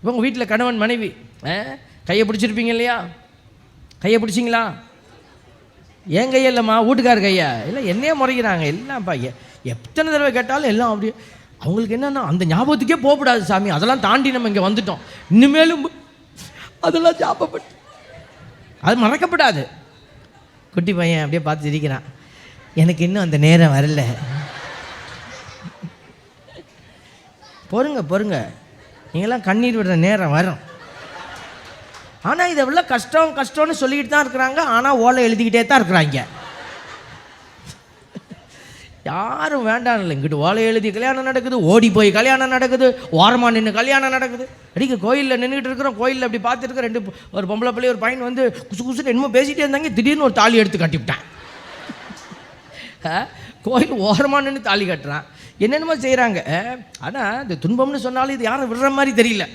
இப்போ உங்கள் வீட்டில் கணவன் மனைவி கையை பிடிச்சிருப்பீங்க இல்லையா? கையை பிடிச்சிங்களா? ஏன் கையை இல்லைம்மா, வீட்டுக்கார் கையா? இல்லை என்னையே முறைக்கிறாங்க எல்லாம்ப்பா. எத்தனை தடவை கேட்டாலும் எல்லாம் அப்படியே. அவங்களுக்கு என்னென்னா அந்த ஞாபகத்துக்கே போகக்கூடாது சாமி, அதெல்லாம் தாண்டி நம்ம இங்கே வந்துட்டோம், இனிமேலும் அதெல்லாம் ஞாபகப்பட்டு அது மறக்கப்படாது. குட்டி பையன் அப்படியே பார்த்து சிரிக்கிறான், எனக்கு இன்னும் அந்த நேரம் வரல. பொறுங்க, நீங்களாம் கண்ணீர் விடுற நேரம் வரும். ஆனால் இதை உள்ள கஷ்டம்னு சொல்லிக்கிட்டு தான் இருக்கிறாங்க. ஆனால் ஓலை எழுதிக்கிட்டே தான் இருக்கிறாங்க. யாரும் வேண்டாம் இல்லை. இங்கிட்டு ஓலை எழுதி கல்யாணம் நடக்குது, ஓடி போய் கல்யாணம் நடக்குது, ஓரமாக நின்று கல்யாணம் நடக்குது. அடிக்க கோயிலில் நின்றுக்கிட்டு இருக்கிறோம், கோயிலில் அப்படி பார்த்துருக்க ஒரு பொம்பளை பிள்ளை ஒரு பையன் வந்து குசுன்னு என்னமோ பேசிகிட்டே இருந்தாங்க. திடீர்னு ஒரு தாலி எடுத்து கட்டிவிட்டேன். கோயில் ஓரமாக நின்று தாலி கட்டுறான், என்னென்னமோ செய்கிறாங்க. ஆனால் இந்த துன்பம்னு சொன்னாலும் இது யாரும் விடுற மாதிரி தெரியல.